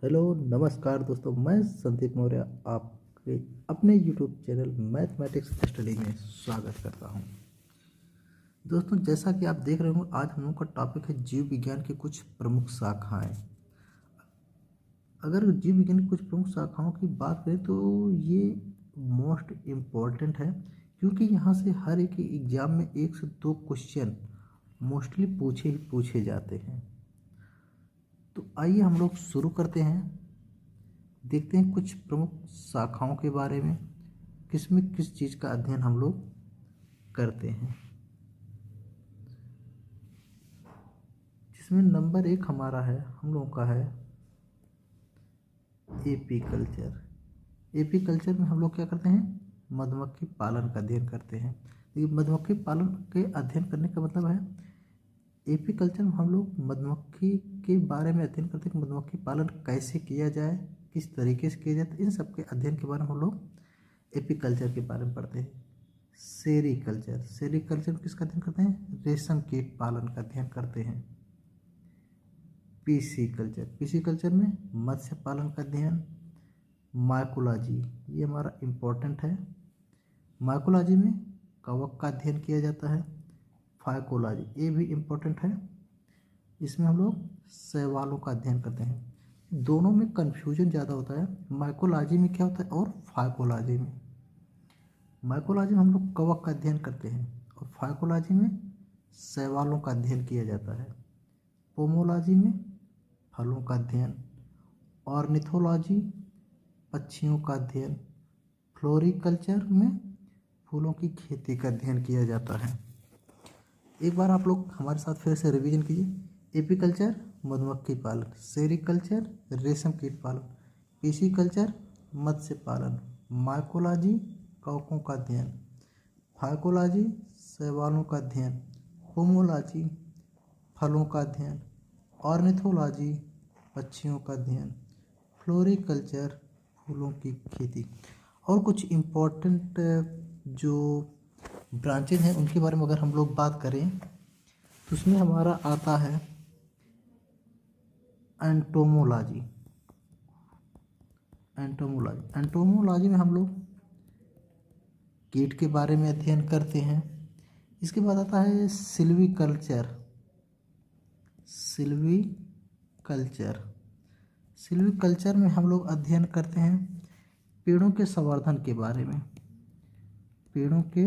Hello नमस्कार दोस्तों, मैं संदीप मौर्य आपके अपने यूट्यूब चैनल मैथमेटिक्स स्टडी में स्वागत करता हूं। दोस्तों, जैसा कि आप देख रहे होंगे, आज हम लोगों का टॉपिक है जीव विज्ञान की कुछ प्रमुख शाखाएं। अगर जीव विज्ञान की कुछ प्रमुख शाखाओं की बात करें तो ये मोस्ट इम्पॉर्टेंट है, क्योंकि यहाँ से हर एक एग्जाम में 1 से 2 क्वेश्चन मोस्टली पूछे जाते हैं। तो आइए हम लोग शुरू करते हैं। देखते हैं कुछ प्रमुख शाखाओं के बारे में, किसमें किस चीज़ का अध्ययन हम लोग करते हैं। जिसमें नंबर 1 हमारा है, हम लोगों का है एपीकल्चर। एपीकल्चर में हम लोग क्या करते हैं? मधुमक्खी पालन का अध्ययन करते हैं। ये मधुमक्खी पालन के अध्ययन करने का मतलब है, एपीकल्चर में हम लोग मधुमक्खी के बारे में अध्ययन करते हैं कि मधुमक्खी पालन कैसे किया जाए, किस तरीके से किया जाए। तो इन सब के अध्ययन के बारे में हम लोग एपीकल्चर के बारे में पढ़ते हैं। सेरीकल्चर में किसका अध्ययन करते हैं? रेशम कीट पालन का अध्ययन करते हैं। पीसीकल्चर में मत्स्य पालन का अध्ययन। माइकोलॉजी, ये हमारा इम्पोर्टेंट है। माइकोलॉजी में कवक का अध्ययन किया जाता है। फाइकोलॉजी, ये भी इम्पोर्टेंट है, इसमें हम लोग शैवालों का अध्ययन करते हैं। दोनों में कन्फ्यूजन ज़्यादा होता है, माइकोलॉजी में क्या होता है और फाइकोलॉजी में। माइकोलॉजी में हम लोग कवक का अध्ययन करते हैं और फाइकोलॉजी में शैवालों का अध्ययन किया जाता है। पोमोलॉजी में फलों का अध्ययन। ऑर्निथोलॉजी पक्षियों का अध्ययन। फ्लोरिकल्चर में फूलों की खेती का अध्ययन किया जाता है। एक बार आप लोग हमारे साथ फिर से रिवीजन कीजिए। एपीकल्चर मधुमक्खी पालन, सेरीकल्चर रेशम कीट पालन, पीसीकल्चर मत्स्य पालन, माइकोलॉजी कवकों का अध्ययन, फाइकोलॉजी शैवालों का अध्ययन, होमोलॉजी फलों का अध्ययन, ऑर्निथोलॉजी पक्षियों का अध्ययन, फ्लोरिकल्चर फूलों की खेती। और कुछ इम्पोर्टेंट जो ब्रांचेज हैं उनके बारे में अगर हम लोग बात करें तो उसमें हमारा आता है एंटोमोलॉजी। एंटोमोलॉजी में हम लोग कीट के बारे में अध्ययन करते हैं। इसके बाद आता है सिल्वीकल्चर। सिल्वीकल्चर में हम लोग अध्ययन करते हैं पेड़ों के संवर्धन के बारे में। पेड़ों के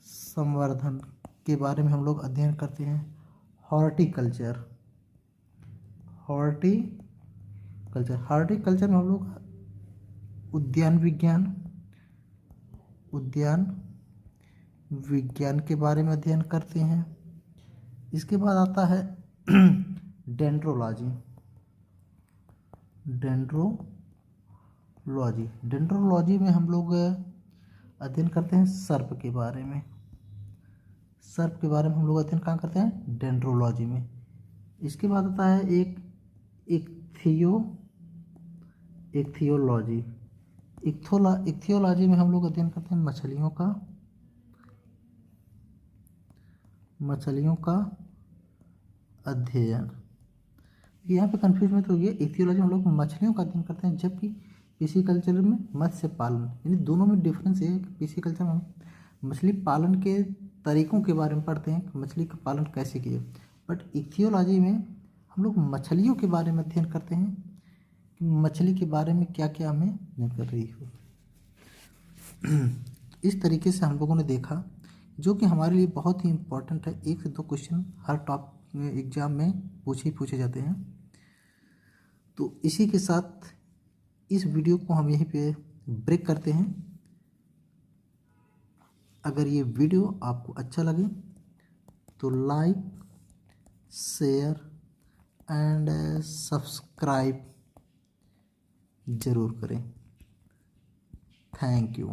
संवर्धन के बारे में हम लोग अध्ययन करते हैं। हॉर्टिकल्चर में हम लोग उद्यान विज्ञान के बारे में अध्ययन करते हैं। इसके बाद आता है डेंड्रोलॉजी में हम लोग अध्ययन करते हैं सर्प के बारे में। हम लोग अध्ययन कहाँ करते हैं? डेंड्रोलॉजी में। इसके बाद आता है एक इक्थियोलॉजी में हम लोग अध्ययन करते हैं मछलियों का अध्ययन। यहाँ पे कंफ्यूज में तो ये इक्थियोलॉजी में हम लोग मछलियों का अध्ययन करते हैं, जबकि पिसीकल्चर में मत्स्य पालन। यानी दोनों में डिफरेंस है। पिसीकल्चर में हम मछली पालन के तरीकों के बारे में पढ़ते हैं कि मछली का पालन कैसे किए, बट इक्थियोलॉजी में हम लोग मछलियों के बारे में अध्ययन करते हैं कि मछली के बारे में क्या क्या हमें नहीं कर रही हो। इस तरीके से हम लोगों ने देखा, जो कि हमारे लिए बहुत ही इम्पोर्टेंट है। 1 से 2 क्वेश्चन हर एग्जाम में पूछे जाते हैं। तो इसी के साथ इस वीडियो को हम यहीं पे ब्रेक करते हैं। अगर ये वीडियो आपको अच्छा लगे तो लाइक, शेयर एंड सब्सक्राइब ज़रूर करें। Thank you.